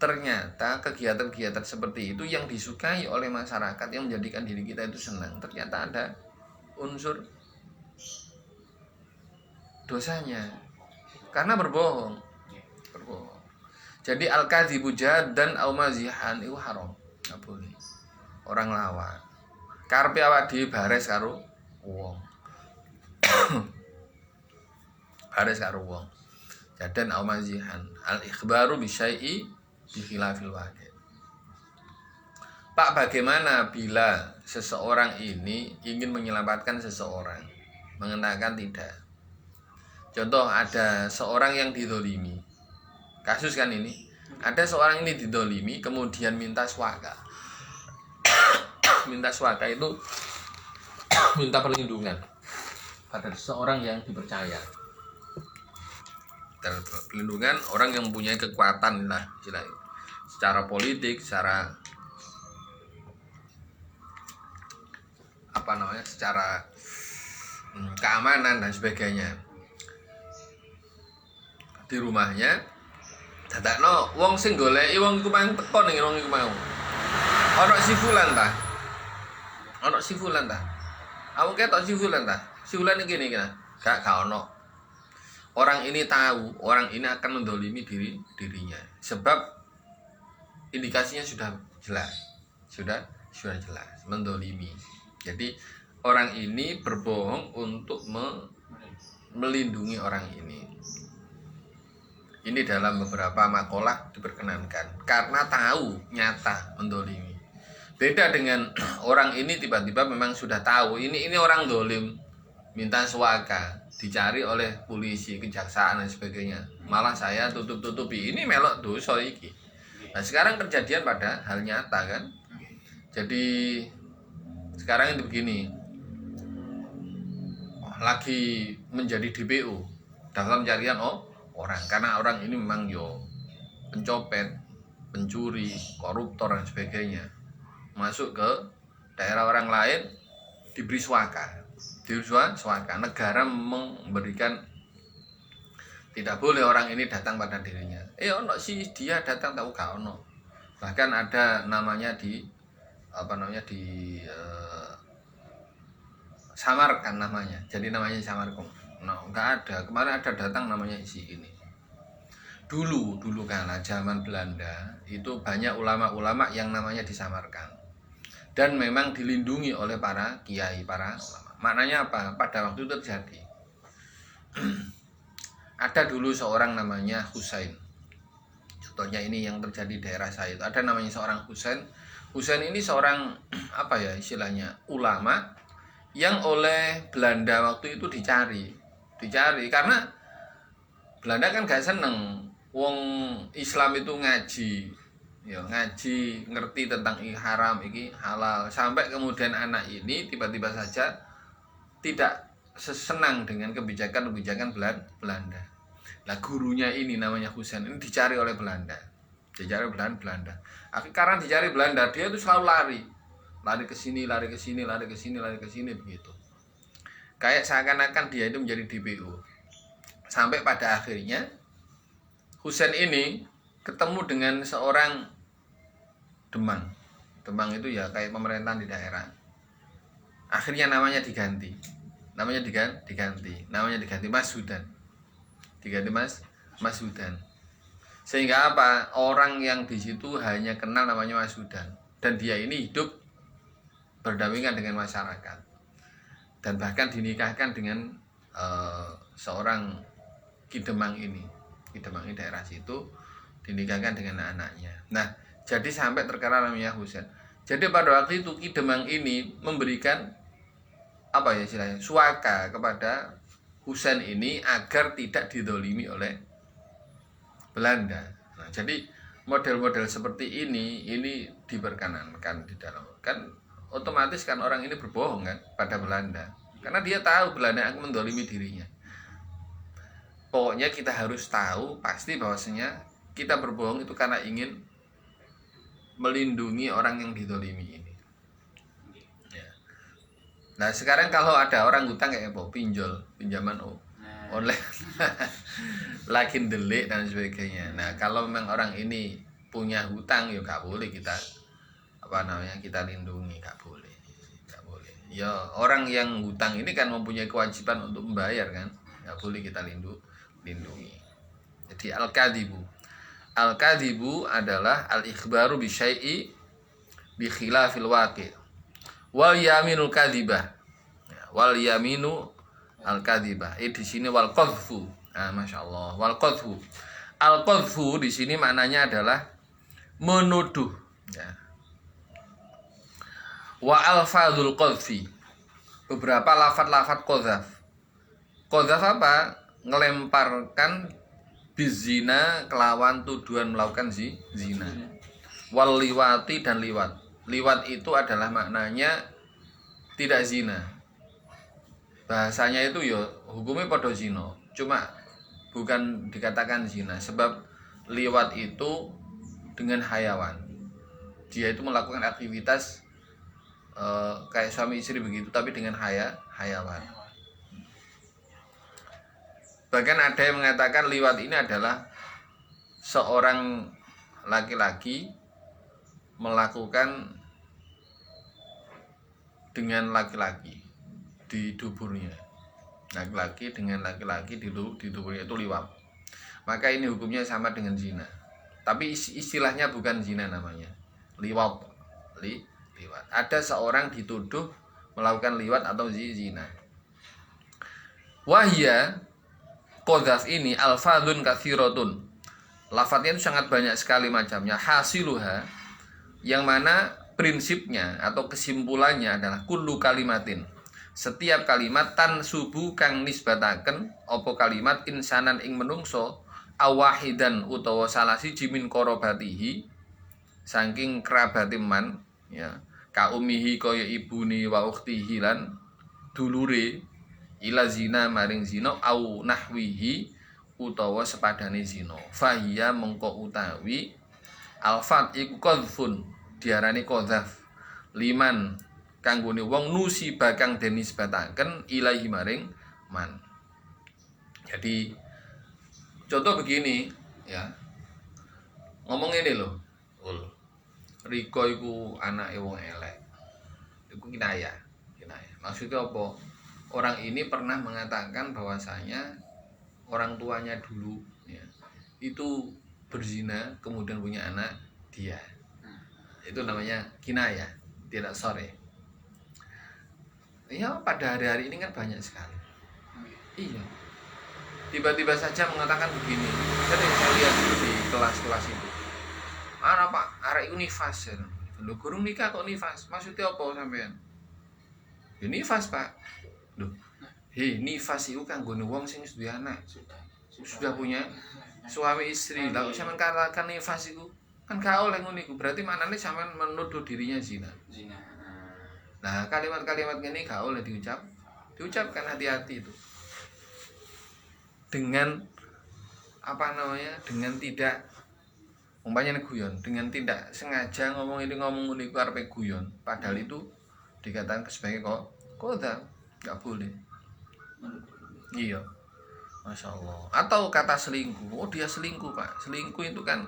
ternyata kegiatan-kegiatan seperti itu yang disukai oleh masyarakat, yang menjadikan diri kita itu senang, ternyata ada unsur dosanya karena berbohong. Jadi al-kadzibu jahad dan aumazihan itu haram, nggak boleh. Orang lawak karepe awak dhewe bares karo wong. Bares karo wong. Dan aumazihan al-ikhbaru bi syai'i bi khilafil waqi'. Pak, bagaimana bila seseorang ini ingin menyelamatkan seseorang, mengenakan tidak? Contoh, ada seorang yang didolimi, kasus kan ini, ada seorang ini didolimi kemudian minta swaka. Minta swaka itu minta perlindungan pada seorang yang dipercaya, perlindungan orang yang mempunyai kekuatan lah, secara politik, secara secara keamanan dan sebagainya. Di rumahnya dadakno wong sing goleki wong iku mang teko ning wong iku mau. Ana si fulan ta? Aku ketok si fulan ta? Si fulan iki ngene iki. Gak ono. Orang ini tahu, orang ini akan mendolimi dirinya. Sebab indikasinya sudah jelas. Sudah jelas mendolimi. Jadi orang ini berbohong untuk melindungi orang ini. Ini dalam beberapa makalah diperkenankan karena tahu nyata mendolimi. Beda dengan orang ini tiba-tiba memang sudah tahu ini orang dolim, minta swaka, dicari oleh polisi, kejaksaan dan sebagainya. Malah saya tutup-tutupi, ini melok dosa iki. Nah, sekarang kejadian pada hal nyata kan. Jadi sekarang itu begini, lagi menjadi DPO dalam pencarian orang, karena orang ini memang pencopet, pencuri, koruptor dan sebagainya, masuk ke daerah orang lain diberi swaka. Disuaka. Negara memberikan tidak boleh orang ini datang pada dirinya. Ono si dia datang tahu gak ono. Bahkan ada namanya di samarkan namanya. Jadi namanya samarkan. Nggak ada. Kemarin ada datang namanya si ini. Dulu kala zaman Belanda itu banyak ulama-ulama yang namanya disamarkan. Dan memang dilindungi oleh para kiai, para ulama. Maknanya apa? Pada waktu itu terjadi. Ada dulu seorang namanya Husain. Contohnya ini yang terjadi di daerah saya itu. Ada namanya seorang Husain. Husain ini seorang istilahnya ulama yang oleh Belanda waktu itu dicari karena Belanda kan gak seneng wong Islam itu ngaji, ngerti tentang haram iki halal, sampai kemudian anak ini tiba-tiba saja tidak sesenang dengan kebijakan Belanda. Nah gurunya ini namanya Husain ini dicari oleh Belanda. Karena dicari Belanda, dia itu selalu lari ke sini begitu. Kayak seakan-akan dia itu menjadi DPO. Sampai pada akhirnya Husain ini ketemu dengan seorang Demang. Demang itu ya kayak pemerintahan di daerah. Akhirnya namanya diganti. Namanya diganti Mas Hudan. Mas Hudan. Sehingga apa? Orang yang di situ hanya kenal namanya Mas Hudan, dan dia ini hidup berdampingan dengan masyarakat. Dan bahkan dinikahkan dengan seorang Ki Demang ini daerah situ, dinikahkan dengan anaknya. Nah, jadi sampai terkenal namanya Husain. Jadi pada waktu itu Ki Demang ini memberikan istilahnya suaka kepada Husain ini agar tidak didolimi oleh Belanda. Nah, jadi model-model seperti ini diperkenankan di dalam, kan otomatis kan orang ini berbohong kan pada Belanda, karena dia tahu Belanda akan mendolimi dirinya. Pokoknya kita harus tahu pasti bahwasanya kita berbohong itu karena ingin melindungi orang yang didolimi ini. Ya. Nah sekarang kalau ada orang hutang kayak pinjaman online lagi delik dan sebagainya. Nah kalau memang orang ini punya hutang ya gak boleh kita kita lindungi, gak boleh. Ya orang yang hutang ini kan mempunyai kewajiban untuk membayar kan, gak boleh kita lindungi. Jadi al-kadhibu adalah al-ikhbaru bi syai'i bi khilafil waqi'. Wal yaminul kadhibah. Wal yaminu al-kadhibah. Di sini wal qadhfu. Masyaallah. Wal qadhfu. Al-qadhfu di sini maknanya adalah menuduh, ya. Wa alfadzul qadhfi. Beberapa lafaz-lafaz qadzaf. Qadzaf apa? Ngelemparkan bizina, kelawan tuduhan melakukan zina. Wal liwati dan liwat. Liwat itu adalah maknanya tidak zina. Bahasanya itu ya hukumnya podo zina, cuma bukan dikatakan zina, sebab liwat itu dengan hayawan. Dia itu melakukan aktivitas kayak suami istri begitu, tapi dengan hayawan. Bahkan ada yang mengatakan liwat ini adalah seorang laki-laki melakukan dengan laki-laki di duburnya. Laki-laki dengan laki-laki di duburnya itu liwat. Maka ini hukumnya sama dengan zina. Tapi istilahnya bukan zina namanya. Liwat. Liwat. Ada seorang dituduh melakukan liwat atau zina. Wahya qadzaf ini alfadzun katsiratun. Lafadznya itu sangat banyak sekali macamnya. Hasiluha, yang mana prinsipnya atau kesimpulannya adalah kullu kalimatin. Setiap kalimat tansubu kang nisbataken apa kalimat insanan ing menungso awahidan utawa salah siji min qarabatihi saking kerabatiman, ya, ka umihi kaya ibuni wa ukhtihi lan dulure ila zina maring zina au nahwihi utawa sepadane zina. Fahiya mengko utawi alfat iku qadzfun, diarani qadzaf liman kanggone wong nusiba kang den nisbataken ilahi maring man. Jadi contoh begini ya. Ngomong ini loh. Riko iku anake wong elek. Iku kinayah. Maksudnya apa? Orang ini pernah mengatakan bahwasanya orang tuanya dulu ya, itu berzina kemudian punya anak dia. Itu namanya kinayah, tidak sore. Ya pada hari-hari ini kan banyak sekali. Iya. Tiba-tiba saja mengatakan begini. Kan yang saya lihat di kelas-kelas itu. Pak, arek iku nifas ya. Lho gurung nikah kok nifas? Maksudnya apa sampean? Ya nifas, Pak. Loh. Nifas itu kanggone wong sing wis duwe anak. Sudah punya suami istri. Lah kok sampean katakan nifas itu kan gak oleh ngono iku. Berarti maknane sampean menuduh dirinya zina. Nah, kalimat-kalimat ngene gak oleh diucapkan, hati-hati itu. Dengan dengan tidak umpamanya guyon, dengan tidak sengaja ngomong iku arepe guyon, padahal itu dikatakan sebagai qadha, enggak boleh. Iya. Masya Allah. Atau kata selingkuh, dia selingkuh, Pak. Selingkuh itu kan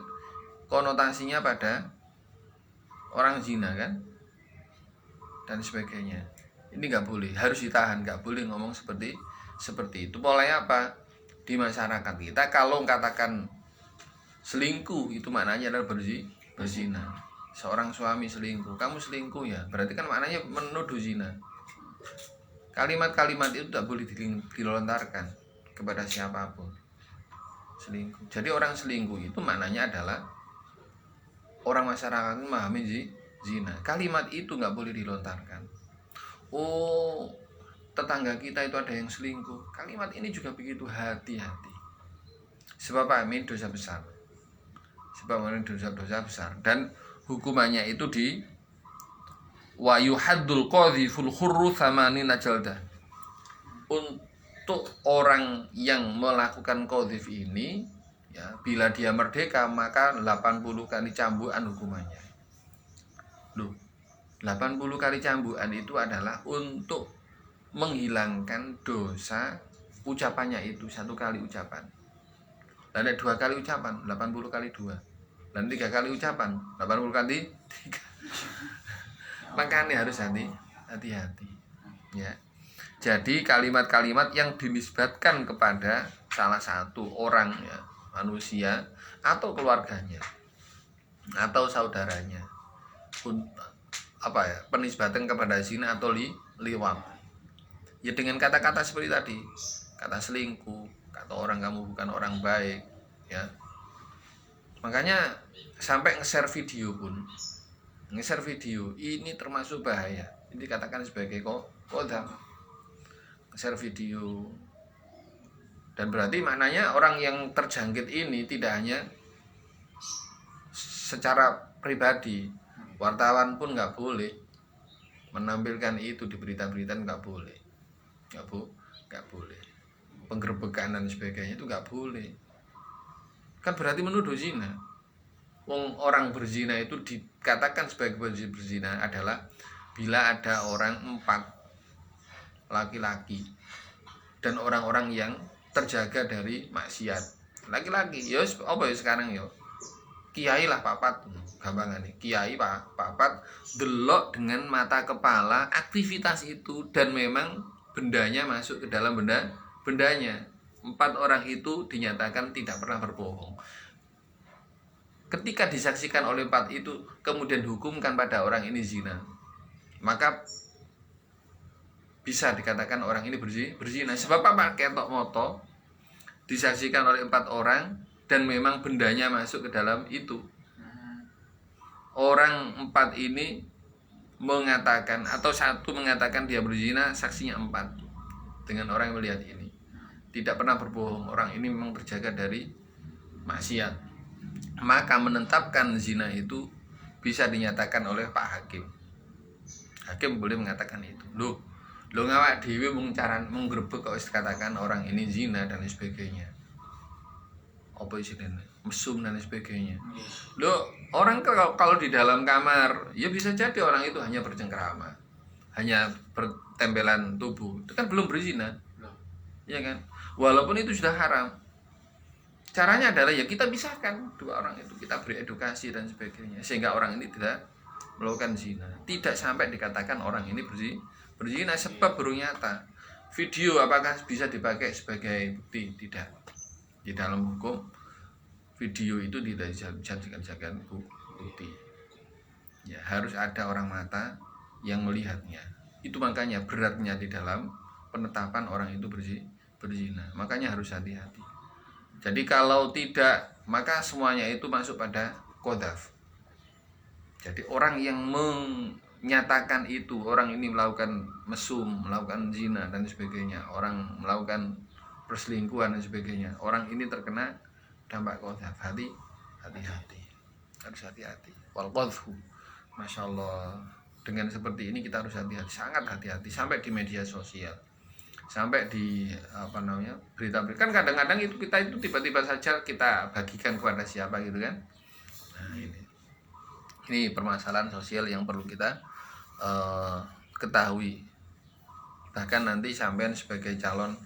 konotasinya pada orang zina kan, dan sebagainya. Ini nggak boleh, harus ditahan, nggak boleh ngomong seperti itu. Polanya apa? Di masyarakat kita kalau katakan selingkuh itu maknanya adalah berzina. Seorang suami selingkuh, kamu selingkuh ya, berarti kan maknanya menuduh zina. Kalimat-kalimat itu tidak boleh dilontarkan kepada siapapun. Selingkuh. Jadi orang selingkuh itu maknanya adalah orang masyarakat memahami zina. Kalimat itu nggak boleh dilontarkan. Oh, tetangga kita itu ada yang selingkuh. Kalimat ini juga begitu, hati-hati. Sebab ini dosa besar. Dosa besar. Dan hukumannya itu di wa yuhaddul qadhiful hurru thamanina jaldah. Untuk orang yang melakukan qadhif ini ya, bila dia merdeka maka 80 kali cambukan hukumannya. Loh, 80 kali cambukan itu adalah untuk menghilangkan dosa ucapannya itu, 1 kali ucapan. Dan 2 kali ucapan, 80 kali 2. Dan 3 kali ucapan, 80 kali 3. Makanya harus hati-hati. Ya. Jadi kalimat-kalimat yang dinisbatkan kepada salah satu orang ya, manusia atau keluarganya atau saudaranya, penisbatan kepada zina atau liwat. Ya dengan kata-kata seperti tadi, kata selingkuh, kata orang kamu bukan orang baik, ya. Makanya sampai nge-share video pun, nge-share video ini termasuk bahaya. Ini dikatakan sebagai qadha. Nge-share video. Dan berarti maknanya orang yang terjangkit ini tidak hanya secara pribadi, wartawan pun nggak boleh menampilkan itu di berita-berita, nggak boleh. Nggak boleh. Penggerbekan dan sebagainya itu nggak boleh. Kan berarti menuduh zina. Orang berzina itu dikatakan sebagai berzina adalah bila ada orang 4 laki-laki dan orang-orang yang terjaga dari maksiat. Laki-laki, ya apa ya sekarang ya? Kiai lah papat, gampang nih. Kiai papat delok dengan mata kepala aktivitas itu dan memang bendanya masuk ke dalam bendanya. 4 orang itu dinyatakan tidak pernah berbohong. Ketika disaksikan oleh 4 itu kemudian dihukumkan pada orang ini zina, maka bisa dikatakan orang ini berzina. Sebab apa? Ketok moto disaksikan oleh 4 orang dan memang bendanya masuk ke dalam itu. Orang 4 ini mengatakan atau 1 mengatakan dia berzina, saksinya 4 dengan orang yang melihat ini. Tidak pernah berbohong, orang ini memang terjaga dari maksiat. Maka menetapkan zina itu bisa dinyatakan oleh Pak Hakim. Hakim boleh mengatakan itu. Loh ngawak dhewe mung grebek kok dikatakan orang ini zina dan sebagainya. Apa istilahnya? Mesum dan sebagainya. Loh, orang kalau di dalam kamar, ya bisa jadi orang itu hanya bercengkrama. hanya bertempelan tubuh, itu kan belum berzina,
Belum.
ya kan? Walaupun itu sudah haram. Caranya adalah ya kita pisahkan dua orang itu, kita beri edukasi dan sebagainya, sehingga orang ini tidak melakukan zina, tidak sampai dikatakan orang ini berzina. Sebab baru nyata. Video apakah bisa dipakai sebagai bukti? Tidak. Di dalam hukum video itu tidak bisa dijadikan bukti. Ya, harus ada orang mata yang melihatnya. Itu makanya beratnya di dalam penetapan orang itu berzina. Makanya harus hati-hati. Jadi kalau tidak, maka semuanya itu masuk pada qadzaf. Jadi orang yang menyatakan itu, orang ini melakukan mesum, melakukan zina dan sebagainya, orang melakukan perselingkuhan dan sebagainya, orang ini terkena dampak qadzaf. Hati-hati. Harus hati-hati. Wal qadzfu. Masya Allah. Dengan seperti ini kita harus hati-hati, sangat hati-hati, sampai di media sosial, sampai di berita-berita. Kan kadang-kadang itu kita itu tiba-tiba saja kita bagikan kepada siapa gitu kan. Nah, ini permasalahan sosial yang perlu kita ketahui. Bahkan nanti sampean sebagai calon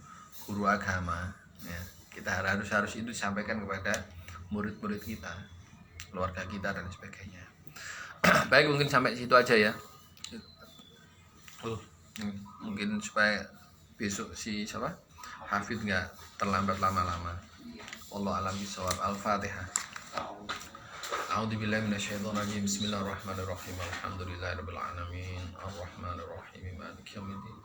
guru agama, ya, kita harus itu disampaikan kepada murid-murid kita, keluarga kita dan sebagainya. Baik, mungkin sampai situ aja ya. Mungkin supaya besok si siapa Hafid nggak terlambat lama-lama. Allah alam bisawab. Al-Fatihah. A'udzubillahi minasyaitonirrajim. Bismillahirrahmanirrahim. Alhamdulillahirabbil alamin. Arrahmanirrahim. Maliki yaumiddin.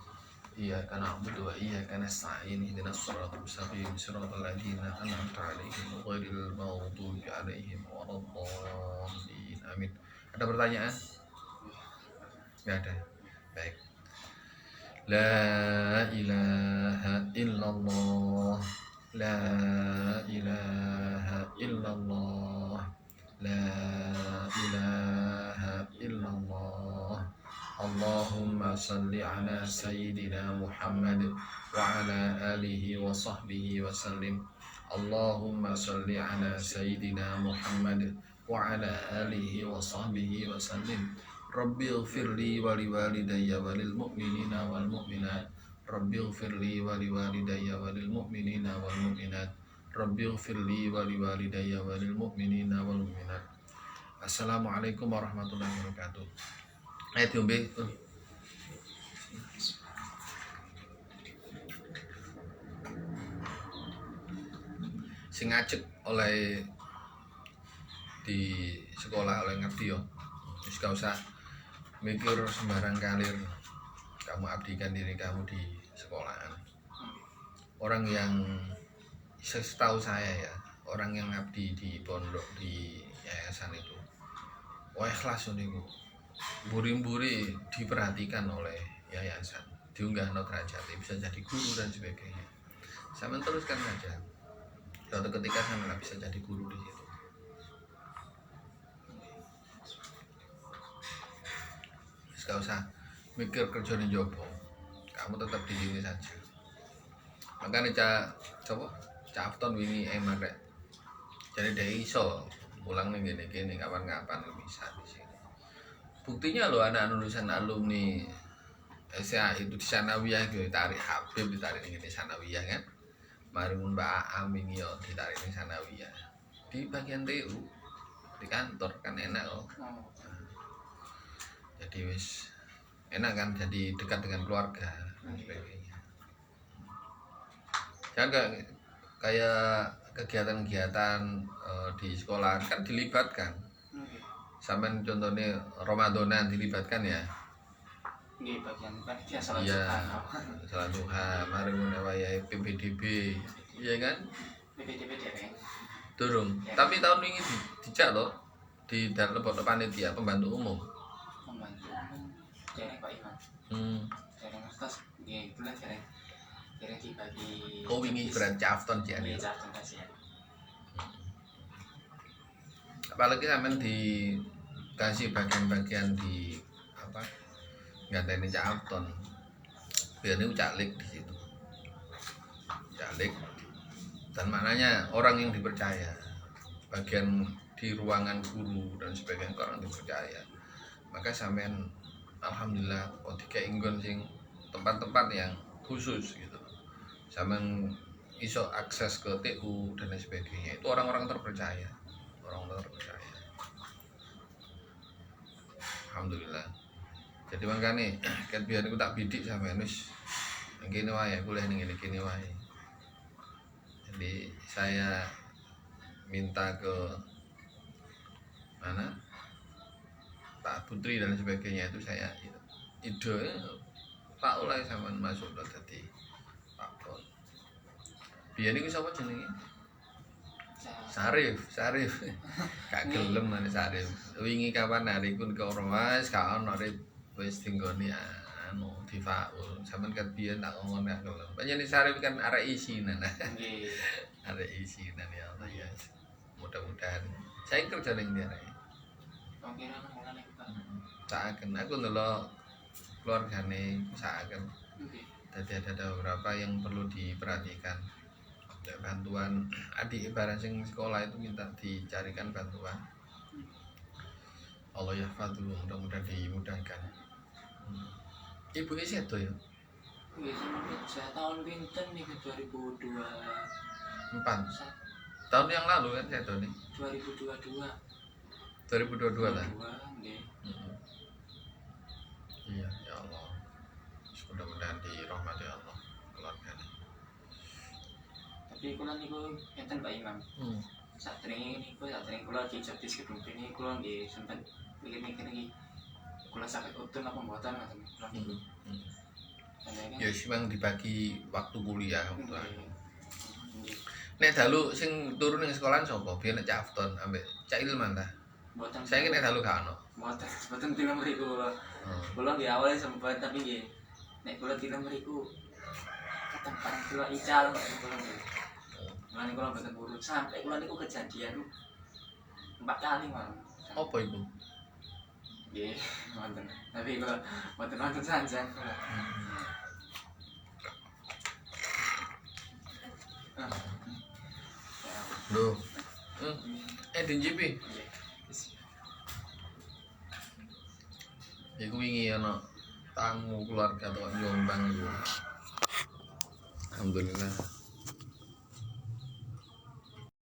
Iyyaka na'budu wa iyyaka nasta'in. Ihdinas siratal mustaqim. Siratal ladzina an'amta 'alaihim ghairil maghdubi 'alaihim waladdallin. Amin. Ada pertanyaan? Enggak ada. Baik. La ilaha illallah. La ilaha illallah. La ilaha illallah. Allahumma salli ala sayyidina Muhammad wa ala alihi wa sahbihi wa sallim. Allahumma salli ala sayyidina Muhammad wa ala alihi wa sahbihi wa sallim. Rabbighfirli wa liwalidayya wa lil mu'minina wal mu'minat. Rabbighfirli wa liwalidayya wa lil mu'minina wal mu'minat. Rabbighfirli wa liwalidayya wa lil mu'minina wal mu'minat. Assalamualaikum warahmatullahi wabarakatuh. Ayo diombe. Sing ngajek oleh di sekolah oleh ngerti yo. Wis gak usah mikir sembarang kalir. Kamu abdikan diri kamu di sekolahan. Orang yang setahu saya ya, orang yang abdi di pondok di yayasan itu, wah ikhlas niku. Buri-buri diperhatikan oleh yayasan, diunggah derajat, bisa jadi guru dan sebagainya. Saya teruskan saja. Suatu ketika saya nggak bisa jadi guru di situ. Gak usah mikir kerja di jopo, kamu tetap di sini saja. Makanya Afton ini emak rek. Jadi dia iso pulang nih gini kapan-kapan bisa di sini. Buktinya lo anak lulusan alumni SA itu di Sanawiyah gitu, ditarik Habib, ditarik di Sanawiyah kan. Mari Mbak Amin yo ditarik di Sanawiyah. Di bagian TU di kantor kan enak loh. Jadi wis enak kan, jadi dekat dengan keluarga dan sebagainya. Jangan kayak kegiatan-kegiatan di sekolah kan dilibatkan. Sampai contohnya Ramadanan dilibatkan ya.
Di bagian panitia salat
Iya,
Tuhan.
salat Tuhan, mari menewaya PPDB, iya kan?
PPDB dereng.
Durung. Tapi tahun ini dijak loh di dalam panitia pembantu umum.
Membantu dereng Pak Iman. Dereng terus nggih bulan dereng dibagi.
Kau wingi beran Afton jan.
Iya, Afton kasih ya.
Apalagi sampean dikasih bagian-bagian di apa? Nganteni Afton. Biar ini caklik di situ. Caklik. Dan maknanya orang yang dipercaya. Bagian di ruangan guru dan sebagainya orang dipercaya. Maka sampean alhamdulillah kok dikek inggon sing tempat-tempat yang khusus gitu. Sampean iso akses ke TU dan lain sebagainya. Itu orang-orang terpercaya. Orang-orang terpercaya. Alhamdulillah. Jadi makanya kan biar aku tak bidik sampean wis ngene wae kuliah ning ngene kene wae. Jadi saya minta ke mana Pak Putri dan sebagainya itu saya ide Pak oleh sampean masuk lo tadi Pak Pon. Biyen iku sapa jenenge? Sarif. Gak gelem nang Sarif. Wingi kapan hari kun ke Ormas, gak ono rip wis tinggoni anu difaul. Sampeyan kat biyen tak ngomong gak gelem. Panjenengan Sarif kan arek isinan.
Nggih.
Arek isinan ya Allah ya. Mudah-mudahan saya kerja ning ndi arek.
Kira mulane Pak.
Saaken aku ndelok keluargane saaken.
Nggih.
Jadi ada beberapa yang perlu diperhatikan. Ada bantuan adik ibarat sing sekolah itu minta dicarikan bantuan. Allah ya fadlu mudah-mudahan dimudahkan. Ibu isi itu ya?
Nggih, saya tahun pinten nih 2002.
4 tahun yang lalu kan saya tahu nih
2022.
2022 lah.
Nggih.
Iya ya Allah. Mudah-mudahan dirahmati Allah keluarganya.
Tapi kula niku enten Pak Imam. Satring kula dijabis gedung ini kula nggih sempat mikir-mikir iki. Kula sampai utun apa mboten ngoten kula niku.
Ya sih memang dibagi waktu kuliah waktu.
Nggih.
Nek dalu sing turun ning sekolahan sapa? Biyen nek Cak Afton ambek Cak Ilman ta.
Mboten.
Saya nek dalu gak ono.
Mboten film mriku kula. Kula nggih awalnya sempat tapi nggih nek kula film mriku kadang parang kula ical kula nggih. Mulane kula mboten urut sampai kula niku kejadian 4 kali malah.
Apa iku?
Nggih, wonten. Tapi kula mboten wonten sanjang kula.
Lho. DJP. Iku wingi ana tamu keluarga tok Jombang iku. Alhamdulillah.